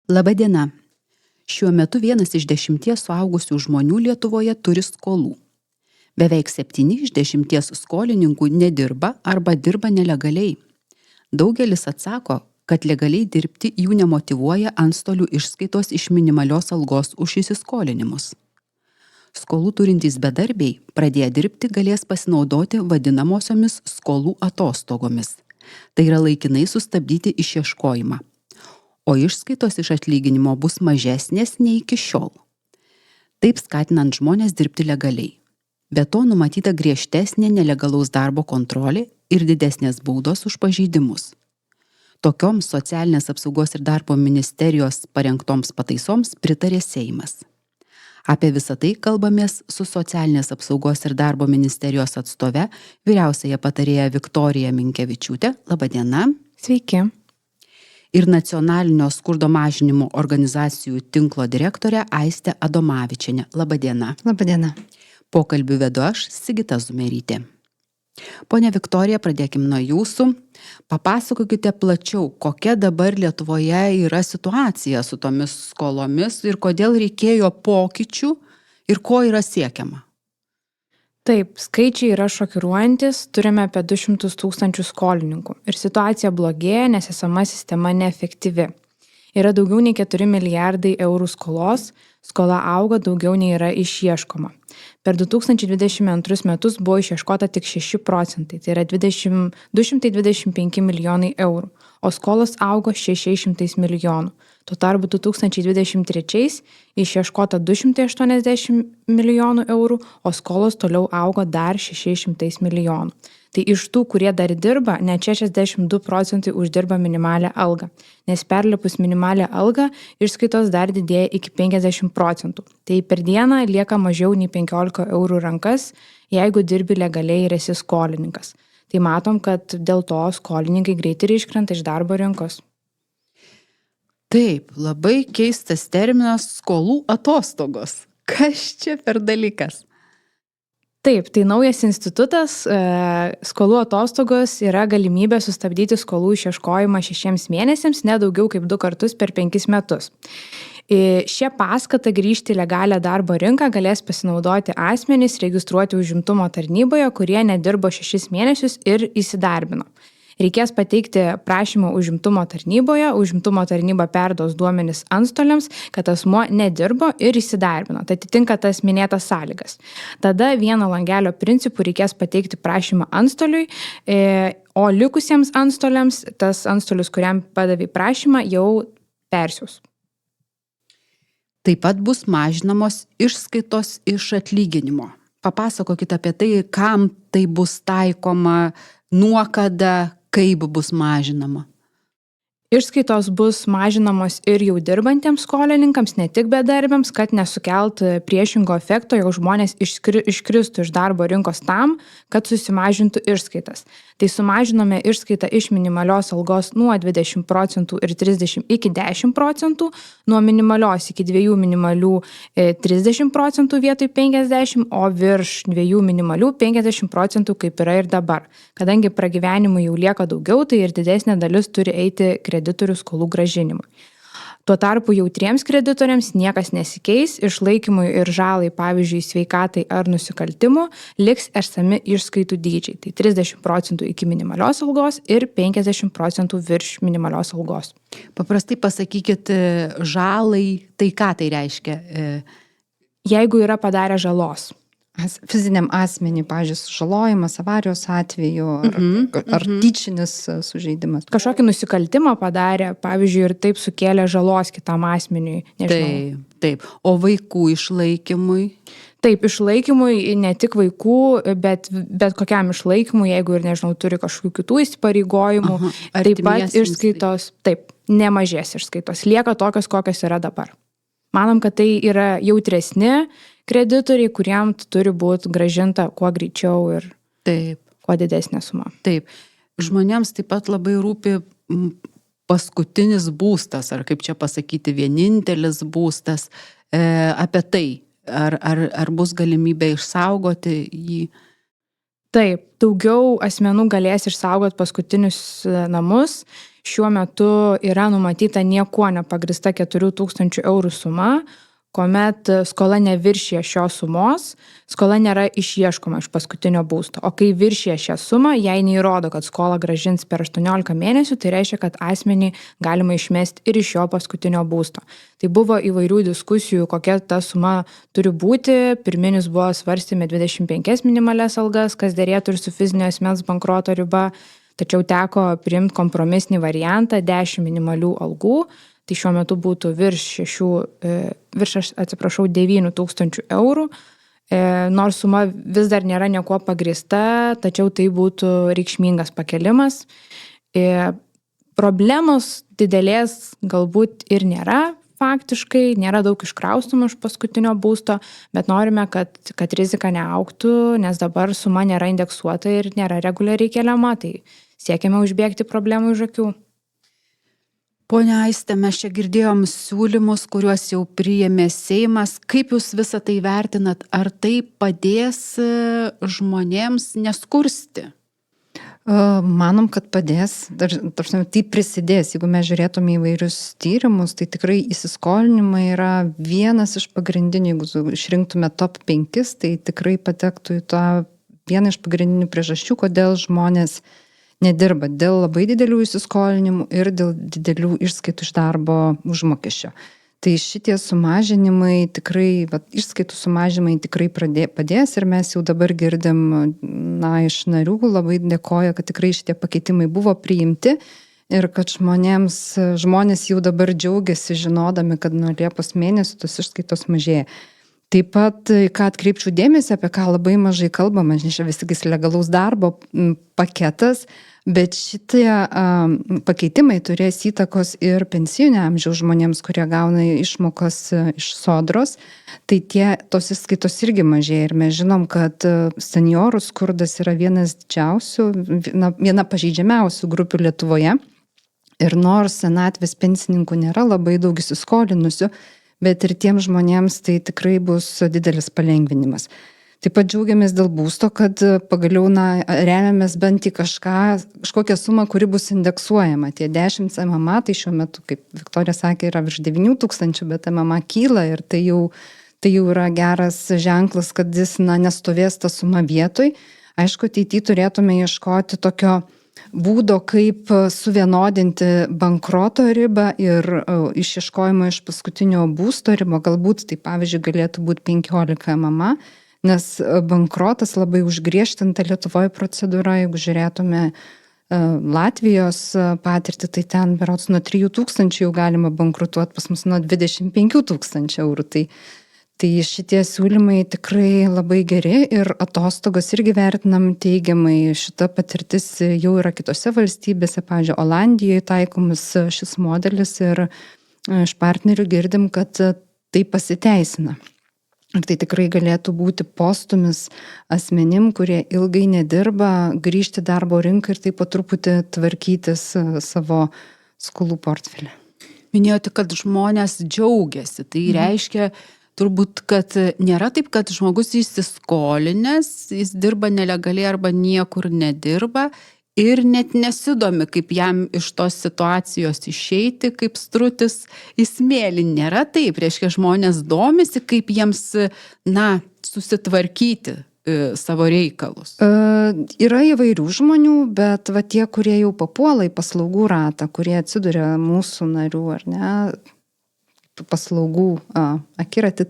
Labadiena. Šiuo metu 1 iš 10 suaugusių žmonių Lietuvoje turi skolų. Beveik 7 iš 10 skolininkų nedirba arba dirba nelegaliai. Daugelis atsako, kad legaliai dirbti jų nemotyvuoja antstolių išskaitos iš minimalios algos už įsiskolinimus. Skolų turintys bedarbiai pradėję dirbti galės pasinaudoti vadinamosiomis skolų atostogomis. Tai yra laikinai sustabdyti išieškojimą. O išskaitos iš atlyginimo bus mažesnės nei iki šiol. Taip skatinant žmonės dirbti legaliai. Be to numatyta griežtesnė nelegalaus darbo kontrolė ir didesnės baudos už pažeidimus. Tokioms socialinės apsaugos ir darbo ministerijos parengtoms pataisoms pritarė Seimas. Apie visą tai kalbamės su socialinės apsaugos ir darbo ministerijos atstove, vyriausiąja patarėja Viktorija Minkevičiūtė. Labadiena. Sveiki. Ir nacionalinio skurdo mažinimo organizacijų tinklo direktorė Aistė Adomavičienė. Labadiena. Labadiena. Pokalbių vedu aš, Sigita Zumerytė. Ponia Viktorija, pradėkim nuo jūsų. Papasakokite plačiau, kokia dabar Lietuvoje yra situacija su tomis skolomis ir kodėl reikėjo pokyčių ir ko yra siekiama. Taip, skaičiai yra šokiruojantis, turime apie 200 000 skolininkų ir situacija blogėja, nes esama sistema neefektyvi. Yra daugiau nei 4 milijardai eurų skolos, skola auga daugiau nei yra išieškoma. Per 2022 metus buvo išieškota tik 6%, tai yra 225 milijonai eurų, o skolos augo 600 milijonų. Tuo tarpu 2023 išieškota 280 milijonų eurų, o skolos toliau augo dar 600 milijonų. Tai iš tų, kurie dar dirba, net 62% uždirba minimalią algą, nes perlipus minimalią algą išskaitos dar didėja iki 50%. Tai per dieną lieka mažiau nei 15 eurų rankas, jeigu dirbi legaliai ir esi skolininkas. Tai matom, kad dėl to skolininkai greitai ir iškrenta iš darbo rinkos. Taip, labai keistas terminas skolų atostogos. Kas čia per dalykas? Taip, tai naujas institutas, skolų atostogos yra galimybė sustabdyti skolų išieškojimą 6 mėnesiams, ne daugiau kaip 2 kartus per 5 metus. Šią paskatą grįžti į legalią darbo rinką galės pasinaudoti asmenys registruoti užimtumo tarnyboje, kurie nedirbo 6 mėnesius ir įsidarbino. Reikės pateikti prašymą užimtumo tarnyboje, užimtumo tarnyba perduos duomenis antstoliams, kad asmuo nedirbo ir įsidarbino. Tai atitinka tas minėtas sąlygas. Tada vieno langelio principų reikės pateikti prašymą antstoliui, o likusiems antstoliams, tas antstolis, kuriam padavė prašymą, jau persiūs. Taip pat bus mažinamos išskaitos iš atlyginimo. Papasakokite apie tai, kam tai bus taikoma, nuo kada, kaip bus mažinama. Išskaitos bus mažinamos ir jau dirbantiems skolininkams, ne tik bedarbiams, kad nesukelt priešingo efekto, jog žmonės iškristų iš darbo rinkos tam, kad susimažintų išskaitas. Tai sumažinome išskaitą iš minimalios algos nuo 20% ir 30% iki 10%, nuo minimalios iki 2 minimalių 30% vietoj 50%, o virš 2 minimalių 50% kaip yra ir dabar. Kadangi pragyvenimų jau lieka daugiau, tai ir didesnė dalis turi eiti kreditorių skolų gražinimui. Tuo tarpu jautriems kreditoriams niekas nesikeis, išlaikymui ir žalai, pavyzdžiui, sveikatai ar nusikaltimų, liks esami išskaitų dydžiai. Tai 30% iki minimalios algos ir 50% virš minimalios algos. Paprastai pasakykit žalai, tai ką tai reiškia? Jeigu yra padarę žalos. Fiziniam asmeniui, pavyzdžiui, sužalojimas, avarijos atveju ar tyčinis sužeidimas. Kažkokį nusikaltimą padarė, pavyzdžiui, ir taip sukėlė žalos kitam asmeniui. Nežinau. Taip. O vaikų išlaikymui? Taip, išlaikymui ne tik vaikų, bet kokiam išlaikymui, jeigu ir, nežinau, turi kažkokių kitų įsipareigojimų. Taip pat išskaitos, taip, nemažės išskaitos. Lieka tokios, kokios yra dabar. Manom, kad tai yra jautresni kreditoriai, kuriem turi būti gražinta kuo greičiau ir kuo didesnė suma. Taip. Žmonėms taip pat labai rūpi paskutinis būstas, ar kaip čia pasakyti, vienintelis būstas. Apie tai, ar bus galimybė išsaugoti jį? Taip, daugiau asmenų galės išsaugoti paskutinius namus. šiuo metu yra numatyta niekuo nepagrįsta 4000 eurų suma, kuomet skola neviršija šios sumos, skola nėra išieškoma iš paskutinio būsto. O kai viršija šią sumą, jei neįrodo, kad skolą grąžins per 18 mėnesių, tai reiškia, kad asmenį galima išmesti ir iš jo paskutinio būsto. Tai buvo įvairių diskusijų, kokia ta suma turi būti. Pirminis buvo svarstymė 25 minimalias algas, kas dėrėtų ir su fizinio asmens bankroto riba, tačiau teko priimti kompromisinį variantą 10 minimalių algų. Tai šiuo metu būtų virš 9 tūkstančių eurų, nors suma vis dar nėra niekuo pagrįsta, tačiau tai būtų reikšmingas pakelimas. Problemos didelės galbūt ir nėra, faktiškai nėra daug iškraustumų iš paskutinio būsto, bet norime, kad rizika neaugtų, nes dabar suma nėra indeksuota ir nėra reguliariai keliama, tai siekiame užbėgti problemų už akių. Pone Aiste, mes čia girdėjom siūlymus, kuriuos jau priėmė Seimas. Kaip jūs visą tai vertinat? Ar tai padės žmonėms neskursti? Manom, kad padės. Tai prisidės. Jeigu mes žiūrėtume įvairius tyrimus, tai tikrai įsiskolinimai yra vienas iš pagrindinių. Jeigu išrinktume top 5, tai tikrai patektų į tą vieną iš pagrindinių priežasčių, kodėl žmonės nedirba, dėl labai didelių įsiskolinimų ir dėl didelių išskaitų iš darbo užmokesčio. Tai šitie sumažinimai tikrai, išskaitų sumažinimai tikrai padės ir mes jau dabar girdim, iš narių labai dėkoja, kad tikrai šitie pakeitimai buvo priimti ir kad žmonės jau dabar džiaugiasi žinodami, kad nuo Liepos mėnesio tos išskaitos mažėja. Taip pat, ką atkreipčiau dėmesį, apie ką labai mažai kalbama, čia vis tik legalaus darbo paketas, bet šitie pakeitimai turės įtakos ir pensinio amžiaus žmonėms, kurie gauna išmokas iš sodros, tai tos išskaitos irgi mažėja ir mes žinom, kad seniorų skurdas yra viena pažeidžiamiausių grupių Lietuvoje ir nors senatvės pensininkų nėra labai daug įsiskolinusių, bet ir tiems žmonėms tai tikrai bus didelis palengvinimas. Taip pat džiaugiamės dėl būsto, kad pagaliau remiamės bent į kažkokią sumą, kuri bus indeksuojama. Tie 10 MMA, tai šiuo metu, kaip Viktorija sakė, yra virš 9 tūkstančių, bet MMA kyla ir tai jau yra geras ženklas, kad jis nestovės ta suma vietoj. Aišku, ateityje turėtume ieškoti tokio būdo, kaip suvienodinti bankroto ribą ir išieškojimo iš paskutinio būsto ribą. Galbūt tai, pavyzdžiui, galėtų būti 15 MMA, nes bankrotas labai užgriežtinta Lietuvoje procedūra. Jeigu žiūrėtume Latvijos patirtį, tai ten berods nuo 3 tūkstančių jau galima bankrutuoti, pas mus nuo 25 tūkstančių eurų. Tai šitie siūlymai tikrai labai geri ir atostogas irgi vertinam teigiamai. Šita patirtis jau yra kitose valstybėse, pavyzdžiui, Olandijoje taikomas šis modelis ir iš partnerių girdim, kad tai pasiteisina. Ir tai tikrai galėtų būti postumis asmenim, kurie ilgai nedirba, grįžti darbo rinką ir taip po truputį tvarkytis savo skolų portfelį. Minėjote, kad žmonės džiaugiasi. Tai reiškia turbūt, kad nėra taip, kad žmogus įsiskolinęs, jis dirba nelegaliai arba niekur nedirba ir net nesidomi, kaip jam iš tos situacijos išeiti, kaip strutis į smėlį. Nėra taip, reiškia žmonės domisi, kaip jiems, susitvarkyti savo reikalus. Yra įvairių žmonių, bet tie, kurie jau papuola į paslaugų ratą, kurie atsiduria mūsų narių ar ne, paslaugų akiratį,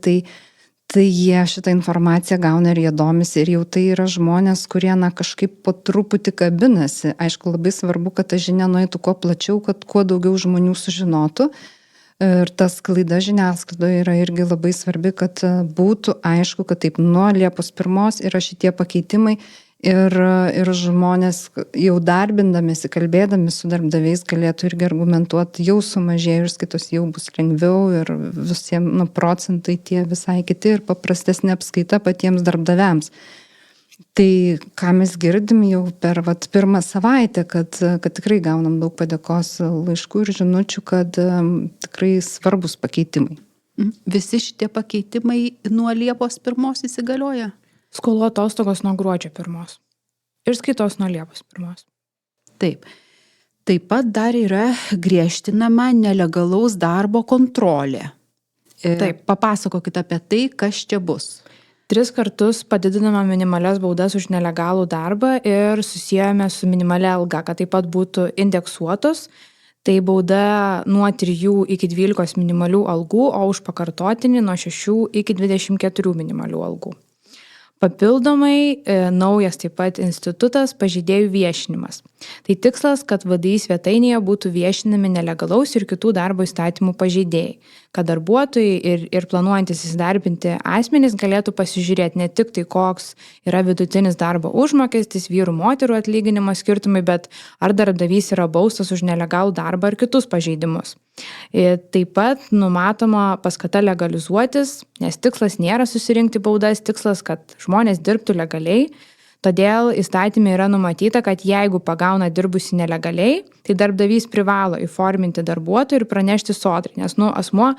tai jie šitą informaciją gauna ir jie domisi ir jau tai yra žmonės, kurie kažkaip po truputį kabinasi. Aišku, labai svarbu, kad ta žinia nueitų kuo plačiau, kad kuo daugiau žmonių sužinotų. Ir tas sklaida žiniasklaidoje yra irgi labai svarbi, kad būtų aišku, kad taip nuo Liepos 1 yra šitie pakeitimai ir žmonės jau darbindamėsi, kalbėdami su darbdaviais galėtų irgi argumentuoti, jau sumažėjo išskaitos, jau bus lengviau ir visiems procentai tie visai kiti ir paprastesnė apskaita patiems darbdaviams. Tai ką mes girdim jau per pirmą savaitę, kad tikrai gaunam daug padėkos laiškų ir žinučių, kad tikrai svarbus pakeitimai. Visi šitie pakeitimai nuo Liepos 1 įsigalioja? Skolų atostogos nuo gruodžio 1. Išskaitos nuo Liepos 1. Taip. Taip pat dar yra griežtinama nelegalaus darbo kontrolė. Taip. Papasakokit apie tai, kas čia bus. 3 kartus padidinama minimalias baudas už nelegalų darbą ir susijęme su minimalia alga, kad taip pat būtų indeksuotos. Tai bauda nuo 3 iki 12 minimalių algų, o už pakartotinį nuo 6 iki 24 minimalių algų. Papildomai naujas taip pat institutas pažeidėjų viešinimas. Tai tikslas, kad VDI svetainėje būtų viešinami nelegalaus ir kitų darbo įstatymų pažeidėjai, kad darbuotojai ir planuojantis įsidarbinti asmenys galėtų pasižiūrėti ne tik tai, koks yra vidutinis darbo užmokestis, vyrų moterų atlyginimo skirtumai, bet ar darbdavys yra baustas už nelegalų darbą ar kitus pažeidimus. Taip pat numatoma paskata legalizuotis, nes tikslas nėra susirinkti baudas, tikslas, kad žmonės dirbtų legaliai. Todėl įstatymė yra numatyta, kad jeigu pagauna dirbusi nelegaliai, tai darbdavys privalo įforminti darbuotojų ir pranešti sodrai, nes asmuo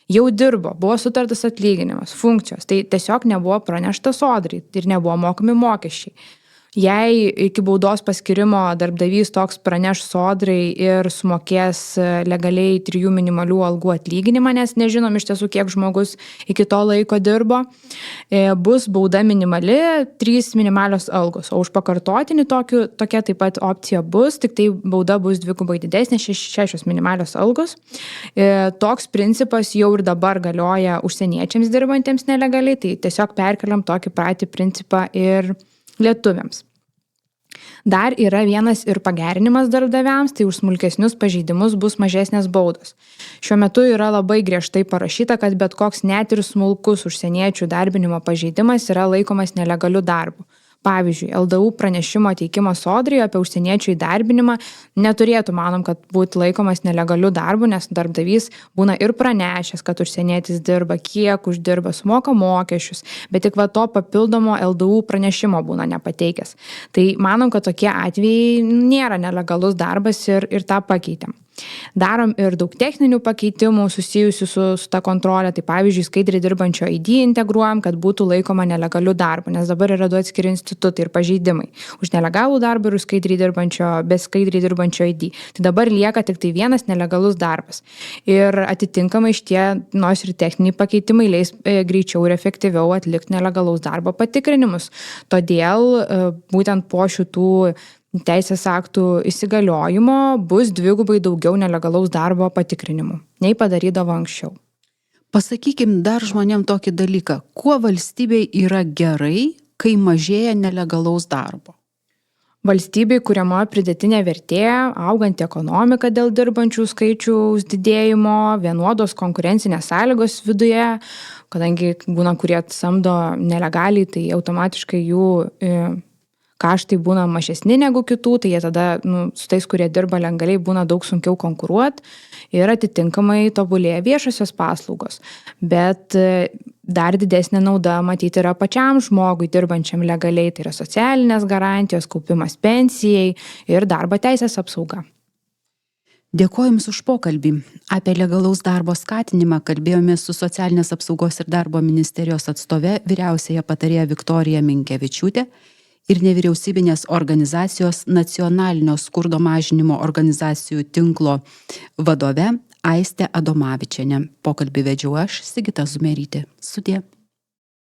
jau dirbo, buvo sutartas atlyginimas, funkcijos, tai tiesiog nebuvo pranešta sodrai ir nebuvo mokami mokesčiai. Jei iki baudos paskirimo darbdavys toks praneš sodrai ir sumokės legaliai 3 minimalių algų atlyginimą, nes nežinom iš tiesų, kiek žmogus iki to laiko dirbo, bus bauda minimali 3 minimalios algos, o už pakartotinį tokia taip pat opcija bus, tik tai bauda bus dvigubai didesnė, 6 minimalios algos. Toks principas jau ir dabar galioja užsieniečiams dirbantiems nelegaliai, tai tiesiog perkeliam tokį patį principą ir lietuviams. Dar yra vienas ir pagerinimas darbdaviams, tai už smulkesnius pažeidimus bus mažesnės baudos. Šiuo metu yra labai griežtai parašyta, kad bet koks net ir smulkus užsieniečių darbinimo pažeidimas yra laikomas nelegaliu darbu. Pavyzdžiui, LDU pranešimo teikimo sodrai apie užsieniečių įdarbinimą neturėtų, manom, kad būtų laikomas nelegaliu darbu, nes darbdavys būna ir pranešęs, kad užsienietis dirba, kiek uždirba, sumoka mokesčius, bet tik to papildomo LDU pranešimo būna nepateikęs. Tai manom, kad tokie atvejai nėra nelegalus darbas ir tą pakeitėm. Darom ir daug techninių pakeitimų susijusių su ta kontrolė, tai pavyzdžiui, skaidriai dirbančio ID integruojam, kad būtų laikoma nelegaliu darbu, nes dabar yra 2 atskiri institutai ir pažeidimai. Už nelegalų darbą ir už be skaidriai dirbančio ID. Tai dabar lieka tik tai vienas nelegalus darbas. Ir atitinkamai šitie, nors ir techniniai pakeitimai leis greičiau ir efektyviau atlikti nelegalaus darbo patikrinimus. Todėl būtent po šitų teisės aktų įsigaliojimo bus 2 daugiau nelegalaus darbo patikrinimų, nei padarydavo anksčiau. Pasakykim dar žmonėm tokį dalyką, kuo valstybei yra gerai, kai mažėja nelegalaus darbo? Valstybei kuriama pridėtinė vertė, auganti ekonomika dėl dirbančių skaičiaus didėjimo, vienodos konkurencinės sąlygos viduje, kadangi būna, kurie samdo nelegaliai, tai automatiškai jų kaštai būna mažesni negu kitų, tai jie tada su tais, kurie dirba legaliai, būna daug sunkiau konkuruoti ir atitinkamai tobulėja viešosios paslaugos. Bet dar didesnė nauda matyti yra pačiam žmogui dirbančiam legaliai, tai yra socialinės garantijos, kaupimas pensijai ir darbo teisės apsauga. Dėkoju Jums už pokalbį. Apie legalaus darbo skatinimą kalbėjomės su Socialinės apsaugos ir darbo ministerijos atstove vyriausiąja patarėja Viktorija Minkevičiūtė ir nevyriausybinės organizacijos Nacionalinio skurdo mažinimo organizacijų tinklo vadove Aiste Adomavičienė. Pokalbį vedžiau aš, Sigita Zumerytė. Sudie.